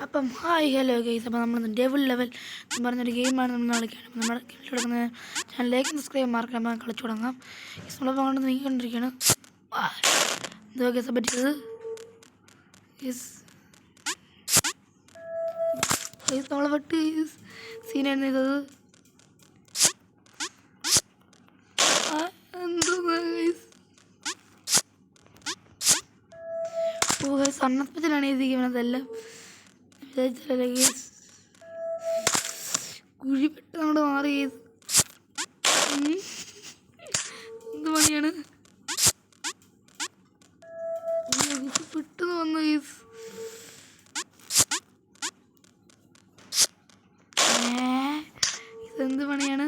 അപ്പം hi hello guys. അപ്പോൾ നമ്മൾ ഡെവിൾ ലെവൽ എന്ന് പറഞ്ഞൊരു ഗെയിമാണ് നമ്മൾ കളിക്കുകയാണ്. അപ്പോൾ നമ്മുടെ കളിച്ചെടുക്കുന്ന ചാനലിലേക്ക് സബ്സ്ക്രൈബ് മാർക്കാം കളിച്ചു തുടങ്ങാം. നമ്മളപ്പോൾ അങ്ങോട്ട് നീങ്ങിക്കൊണ്ടിരിക്കുകയാണ്. എന്തോ ഗെയ്സ് പറ്റിയത്? ഗെയ്സ് നമ്മളെ പറ്റി സീനായിരുന്നു ചെയ്തത്. എന്തോ ഗെയ്സ് സണ്ണപ്പത്തിലാണ് എഴുതിയിരിക്കുന്നതെല്ലാം. വിചാരിച്ചല്ലേ ഗെയ്സ്, കുഴി പെട്ട് നമ്മൾ മാറി ഗെയ്സ്. എന്ത് പണിയാണ് പെട്ടെന്ന് വന്നു ഗെയ്സ്. ഇതെന്ത് പണിയാണ്?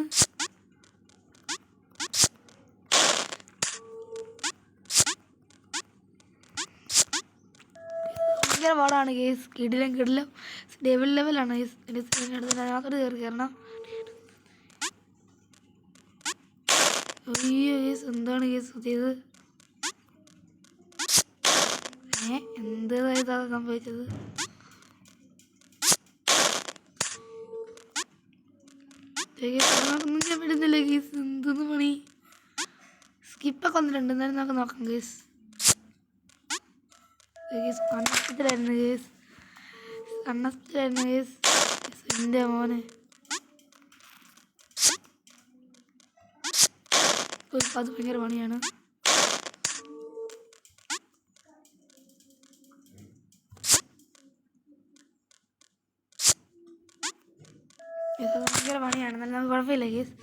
ഭയങ്കര പാടാണ് ഗെയ്സ്. കിടിലം ഡെവിൾ ലെവലാണ് ഗെയ്സ്. അതിനകത്തോട്ട് കയറി കയറണം. അയ്യോ ഗെയ്സ്, എന്താണ് ഗെയ്സ് ചെയ്തത്? എന്താ സംഭവിച്ചത്? ഒന്നും ഞാൻ പറ്റുന്നില്ല ഗെയ്സ്. എന്തെന്ന് പണി? സ്കിപ്പൊക്കെ വന്നിട്ടുണ്ട്. എന്നാലും നമുക്ക് നോക്കാം ഗെയ്സ്. കണ്ണത്തിലായിരുന്നു ഗെയ്സ്, കണ്ണത്തിലായിരുന്നു ഗെയ്സ്. എൻ്റെ മോനെ അത് ഭയങ്കര പണിയാണ്. ഭയങ്കര പണിയാണ്. എന്നാലും നമുക്ക് കുഴപ്പമില്ല ഗെയ്സ്.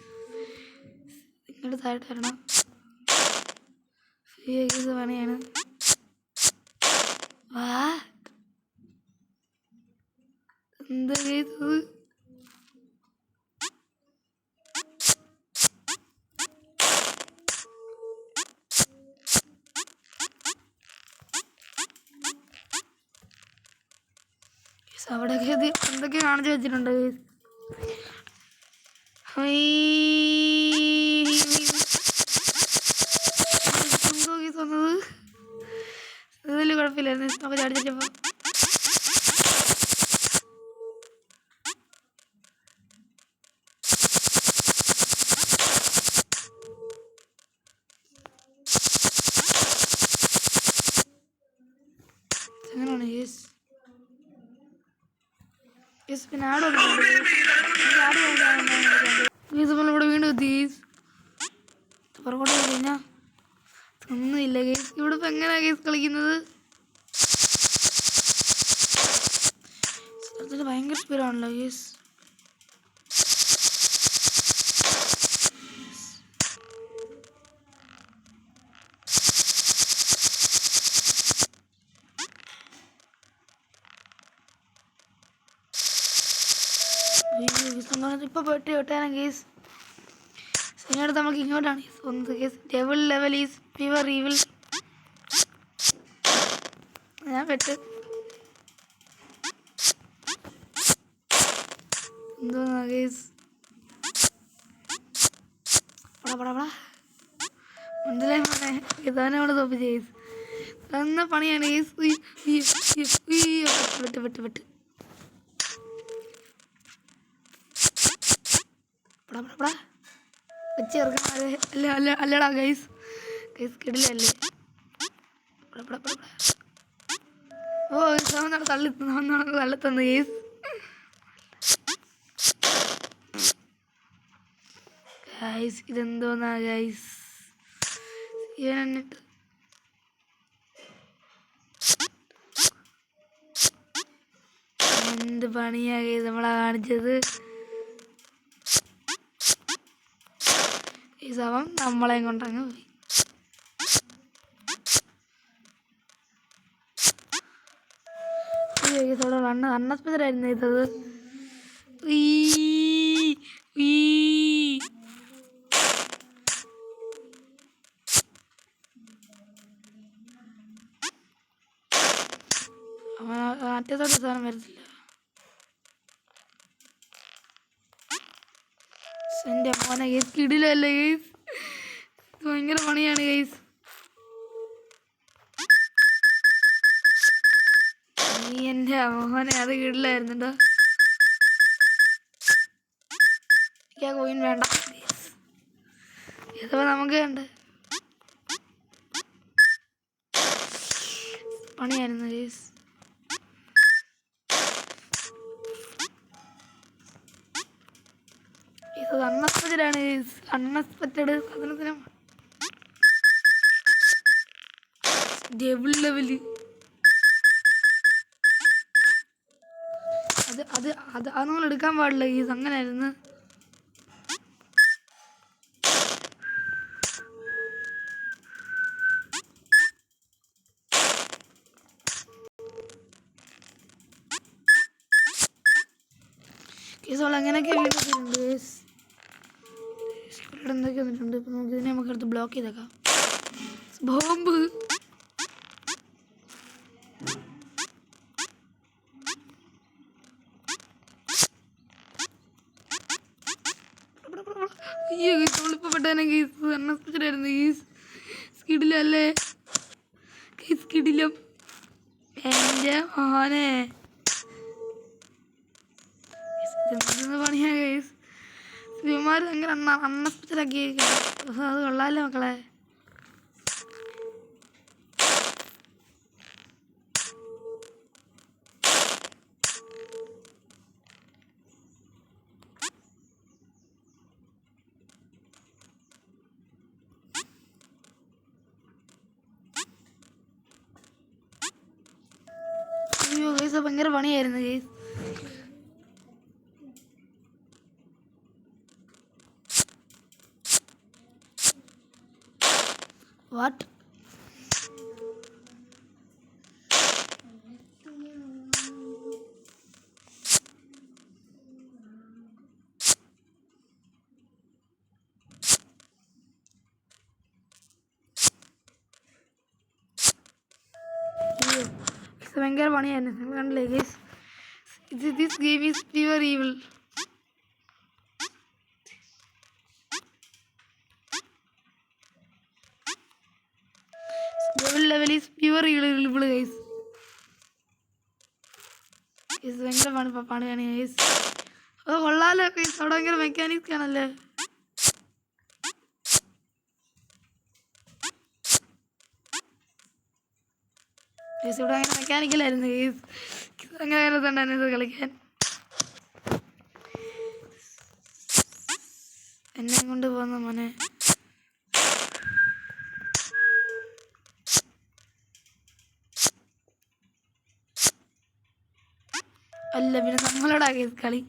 ഇങ്ങോട്ട് താഴോട്ട് വരണം. ഗെയ്സ് പണിയാണ്. എന്താ ചെയ്തത്? അവിടെയൊക്കെ എന്തൊക്കെ കാണിച്ചു വെച്ചിട്ടുണ്ട്. എന്തോ കേസ് വന്നത്? ഇതിൽ കുഴപ്പമില്ലായിരുന്നു. നമുക്ക് ചാടിച്ചപ്പോൾ അങ്ങനെയാണ് യെസ്. പിന്നെ ആട് ഇതുപോലെ ഇവിടെ വീണ്ടും എത്തി ഗെയ്സ്. പുറകോട്ട് കഴിഞ്ഞാൽ ഒന്നുമില്ല ഗെയ്സ്. ഇവിടെ ഇപ്പം എങ്ങനെയാണ് ഗെയ്സ് കളിക്കുന്നത്? സ്ഥലത്തിൽ ഭയങ്കര സ്പീഡാണല്ലോ ഗെയ്സ്. ഇപ്പോൾ വെട്ടാണ് ഗെയ്സ്. ഇതിനടുത്ത് നമുക്ക് ഇങ്ങോട്ടാണ് വന്നത് guys. Devil level is pure evil. ഞാൻ പെട്ട് എന്തോന്നാ ഗെയ്സ്? മനസ്സിലായി മോനെ, ഇതവനെ അവിടെ തോപ്പിച്ച് ഗെയ്സ്. തന്ന പണിയാണ് ഗെയ്സ്. വെട്ട് വെച്ചേർക്കാൻ അല്ലടാ ഗൈസ്. കിടിലല്ലേ? ഓ തള്ളിത്തന്നു ഗൈസ്. ഗൈസ് ഇതെന്തോന്നാ ഗൈസ്? എന്നിട്ട് എന്ത് പണിയാ ഗൈസ് നമ്മളാ കാണിച്ചത്? ഈ ശവം നമ്മളെയും കൊണ്ടങ്ങ് പോയി. അണ്ണസ്പത്രായിരുന്നു ചെയ്തത്. അറ്റത്തോട്ട് സാധനം വരത്തില്ല. എൻ്റെ മോനെ ഗെയ്സ്, കിടിലല്ലേ ഗെയ്സ്? ഭയങ്കര പണിയാണ് ഗെയ്സ്. ഈ എൻ്റെ മോനെ അത് കിടിലായിരുന്നുണ്ടോ. എനിക്ക് ആ കോയിൻ വേണ്ട. ഇതിപ്പോൾ നമുക്ക് ഉണ്ട് പണിയായിരുന്നു ഗൈസ്. ഇത് അൺഎക്സ്പെക്റ്റഡാണ് ഗൈസ്. അൺഎക്സ്പെക്റ്റഡ് സാധനത്തിനും ഡബിൾ ലെവല്. അത് നമ്മൾ എടുക്കാൻ പാടില്ല ഗൈസ്. അങ്ങനെയായിരുന്നു. കേസ് അവൾ അങ്ങനെയൊക്കെ വീണിട്ടുണ്ട് കേസ്. ഇവിടെ എന്തൊക്കെ വന്നിട്ടുണ്ട്. ഇപ്പം നമുക്ക് ഇതിനെ നമുക്കെടുത്ത് ബ്ലോക്ക് ചെയ്തേക്കാം. ബോംബ് അയ്യോ കേസ് നമ്മളിപ്പോൾ പെട്ടതന്നെ കേസ്. അൺഎക്സ്പെക്റ്റഡായിരുന്നു കേസ്. സ്കിഡിലല്ലേ കേസ്. സ്കിഡിലും എൻ്റെ മോനെ പണിയാ കേസ്. ഇവന്മാർ ഭയങ്കര അൺഎക്സ്പെക്റ്റഡാക്കി. അത് കൊള്ളാമല്ലോ മക്കളെ. അയ്യോ കേസ് ഭയങ്കര പണിയായിരുന്നു കേസ്. വാട്ട് ഭയങ്കര പണിയായിരുന്നു. നിങ്ങൾ കണ്ടില്ലേ guys. This game is pure evil. Level is pure evil guys. ഇത് ഭയങ്കര പണിയാണ് ഗൈസ്. അത് കൊള്ളാലോ ഗൈസ്. അവിടെ ഭയങ്കര മെക്കാനിക്സ് ആണല്ലേ. ഗൈസ് ഇവിടെ ഭയങ്കര മെക്കാനിക്കലായിരുന്നു ഗൈസ്. അങ്ങനെ രസമുണ്ടായിരുന്നു ഇത് കളിക്കാൻ. എന്നെ കൊണ്ട് പോകുന്ന മോനെ. അല്ല പിന്നെ നമ്മളോടാ കേസ് കളി.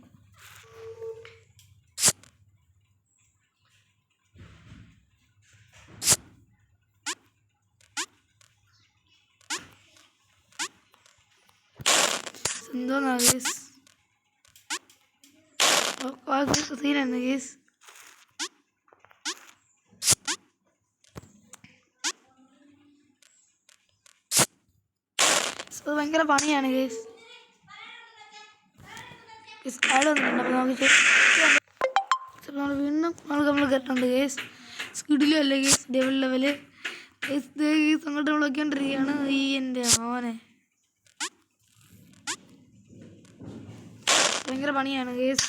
എന്തോന്നാ കേസ്. സീനായിരുന്നു കേസ്. അത് ഭയങ്കര പണിയാണ് കേസ്. കാർഡ് വന്നിട്ടുണ്ട്. അപ്പോൾ നമുക്ക് നമ്മൾ വീണ്ടും നമ്മൾ കേട്ടിട്ടുണ്ട് കേസ്. സ്കിഡിലും അല്ലേ case. Double level case. Case അങ്ങോട്ട് നമ്മൾ വയ്ക്കൊണ്ടിരിക്കുകയാണ്. ഈ എൻ്റെ മോനെ ഭയങ്കര പണിയാണ് കേസ്.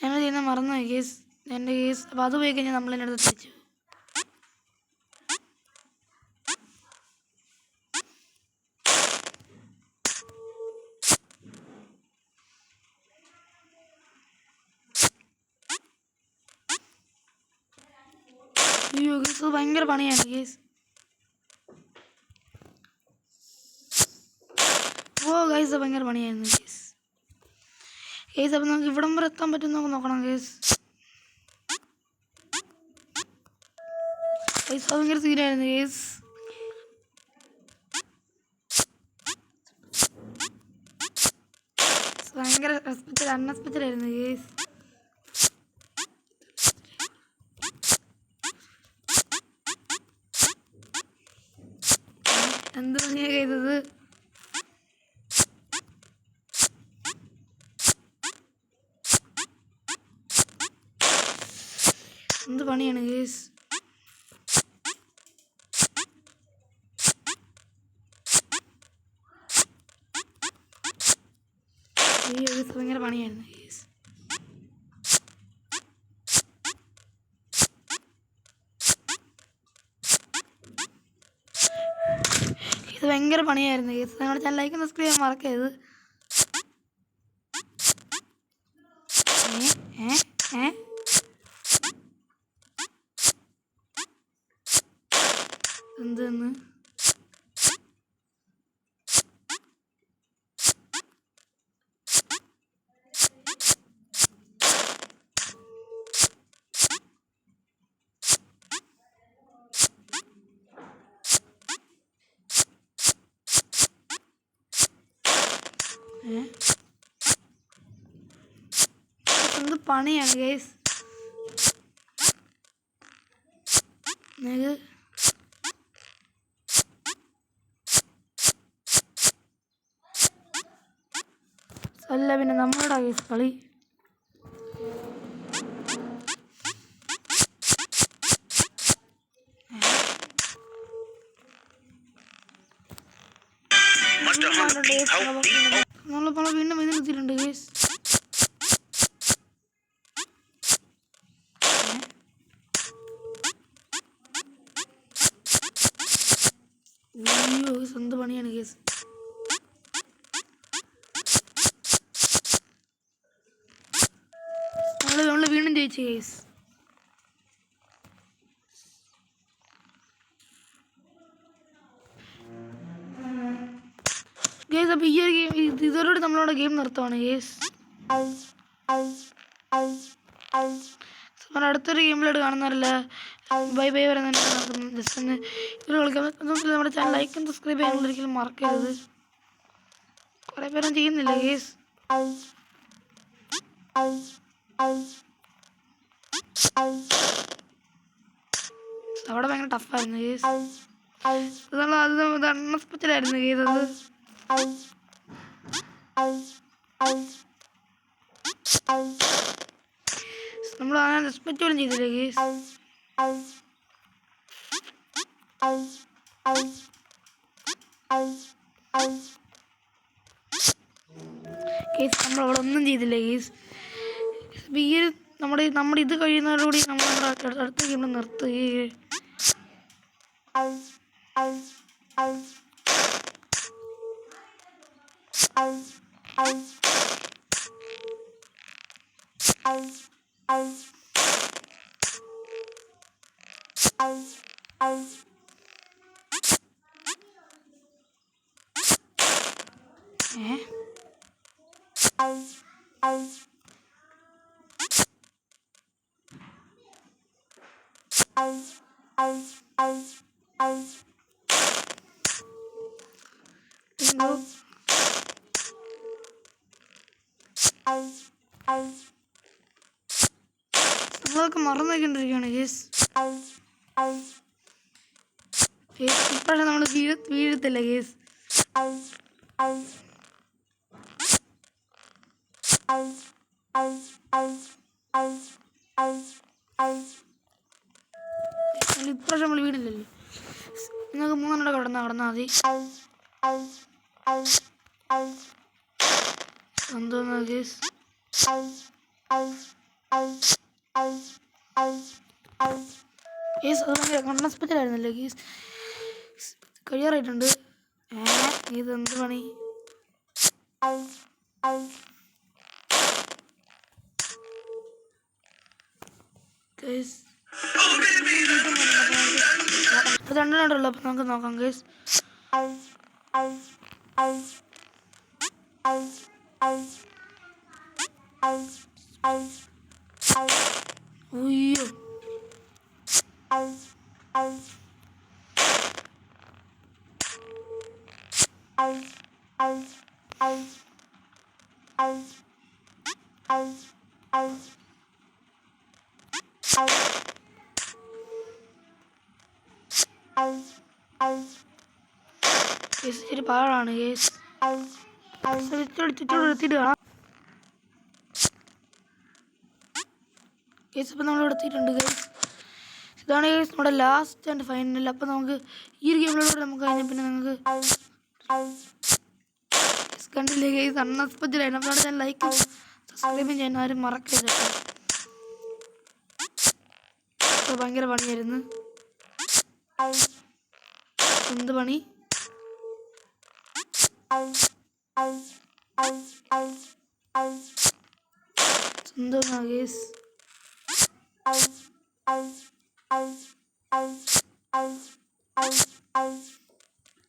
ഞങ്ങൾ ചെയ്യുന്ന മറന്നുപോയി കേസ്. എൻ്റെ കേസ്. അപ്പോൾ അത് പോയി കഴിഞ്ഞാൽ നമ്മൾ എൻ്റെ അടുത്ത് തിരിച്ചു. അയ്യോ കേസ് അത് ഭയങ്കര പണിയാണ് കേസ്. ഓ ഗൈസ് ഭയങ്കര പണിയായിരുന്നു കേസ്. കേസ് അപ്പം നമുക്ക് ഇവിടം വരെ എത്താൻ പറ്റും നമുക്ക് നോക്കണം കേസ്. കേസ് ഭയങ്കര സീനായിരുന്നു കേസ്. ഭയങ്കര അൺഎക്സ്പെക്റ്റഡ് ആയിരുന്നു കേസ്. എന്ത് പണിയാണ് ചെയ്തത്. എന്ത് പണിയാണ് കേസ്. അയ്യോ ഗൈസ് ഭയങ്കര പണിയായിരുന്നു ഗൈസ്. ഇത് ഭയങ്കര പണിയായിരുന്നു ഗൈസ്. നമ്മുടെ ചാനൽ ലൈക്ക് സബ്സ്ക്രൈബ് ചെയ്യാൻ മറക്കരുത്. എന്തെന്ന് എന്ത് പണിയാണ് ഗൈസ്. അല്ല പിന്നെ നമ്മളോടാ ഗൈസ് കളി. നമ്മളിപ്പോൾ വീണ്ടും ഇതിൽ എത്തിയിട്ടുണ്ട് ഗൈസ്. അയ്യോ എന്ത് പണിയാണ് ഗൈസ്. നമ്മൾ വീണ്ടും ജയിച്ചു ഗൈസ്. ഗൈസ് അപ്പോൾ ഈ ഒരു ഗെയിം ഇതോടുകൂടി നമ്മളോട് ഗെയിം നിർത്തുവാണ് ഗൈസ്. നമ്മൾ അടുത്തൊരു ഗെയിമിലോട്ട് കാണുന്നവരല്ല ബൈ ബൈ പറയുന്നത് ജസ്റ്റ് ഒന്ന് ഇതിൽ കളിക്കാം. നമ്മുടെ ചാനൽ ലൈക്കും സബ്സ്ക്രൈബ് ചെയ്യാനുള്ള ഒരിക്കലും മറക്കരുത്. കുറേ പേരും ചെയ്യുന്നില്ല ഗൈസ്. അവിടെ ഭയങ്കര ടഫായിരുന്നു ഗൈസ്. അത് അൺഎക്സ്പെക്റ്റഡായിരുന്നു ഗൈസ്. അത് നമ്മൾ എക്സ്പെക്റ്റ് പോലും ചെയ്തില്ല ഗൈസ്. കേസ് നമ്മളവിടെ ഒന്നും ചെയ്തില്ല കേസ്. ഈ ഒരു നമ്മുടെ ഇത് കഴിയുന്നതോടുകൂടി നമ്മൾ നമ്മുടെ അടുത്ത ഗെയിം നിർത്തുകയും നമ്മളൊക്കെ മറന്നു വയ്ക്കൊണ്ടിരിക്കുകയാണ് കേസ്. ഇപ്പോഴാണ് നമ്മൾ വീഴത്തില്ല കേസ്. ഇപ്രാവശ്യം നമ്മൾ വീടില്ലല്ലോ. നിങ്ങൾക്ക് മൂന്നെണ്ണം കടന്നാൽ മതി. എന്തോന്നാ കേസ്. കേസ് അത് ഭയങ്കര അൺഎക്സ്പെക്റ്റഡായിരുന്നല്ലോ കേസ്. കഴിയാറായിട്ടുണ്ട്. ഇതെന്ത് പണി. കേസ് അത് രണ്ടെണ്ണമുണ്ടല്ലോ. അപ്പം നമുക്ക് നോക്കാം കേസ്. ഉയ്യോ ഇച്ചിരി പാടാണ് കേസ്. ചുറ്റോട് എടുത്തിട്ട് കാണാം കേസ്. ഇപ്പം നമ്മൾ എടുത്തിട്ടുണ്ട് കേസ്. ഇതാണ് കേസ് നമ്മുടെ ലാസ്റ്റ് ആൻഡ് ഫൈനൽ. അപ്പം നമുക്ക് ഈ ഒരു ഗെയിമിലൂടെ നമുക്ക് കഴിഞ്ഞാൽ പിന്നെ നമുക്ക് കണ്ടില്ലേ ഗൈസ് അൺഎക്സ്പെക്റ്റഡ് ആയിട്ട് നമ്മുടെ ചാനൽ ലൈക്കും സബ്സ്ക്രൈബും ചെയ്യാൻ ആരും മറക്കരുത് കേട്ടോ. ഭയങ്കര പണിയായിരുന്നു. എന്ത് പണി? സ്വന്തം ഗൈസ്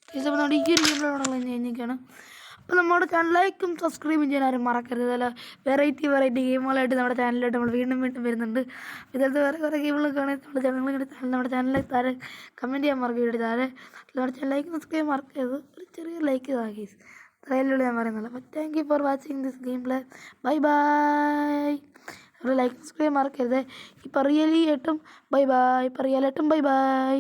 നമ്മുടെ ഈ ഒരു ഗെയിമിലുള്ള കഴിഞ്ഞിരിക്കുകയാണ്. അപ്പോൾ നമ്മുടെ ചാനൽ ലൈക്കും സബ്സ്ക്രൈബും ചെയ്യാൻ ആരും മറക്കരുത്. അതല്ല വെറൈറ്റി ഗെയിമുകളായിട്ട് നമ്മുടെ ചാനലിലായിട്ട് നമ്മൾ വീണ്ടും വരുന്നുണ്ട്. ഇതേപോലത്തെ വേറെ കുറേ ഗെയിമുകളൊക്കെ ആണെങ്കിൽ നമ്മുടെ ചാനലിൽ താഴെ കമൻറ്റ് ചെയ്യാൻ മറക്കരുത്. താഴെ നമ്മുടെ ചാനൽ ലൈക്ക് സബ്സ്ക്രൈബ് മറക്കരുത്. ഒരു ചെറിയ ലൈക്ക് ഗൈസ്, അത്രയല്ലേ ഞാൻ പറയുന്നില്ല. അപ്പോൾ thank you for watching this game play. Bye bye. Like subscribe മറക്കരുത്. ഇപ്പോൾ റിയലി ആയിട്ടും ബൈ ബൈ.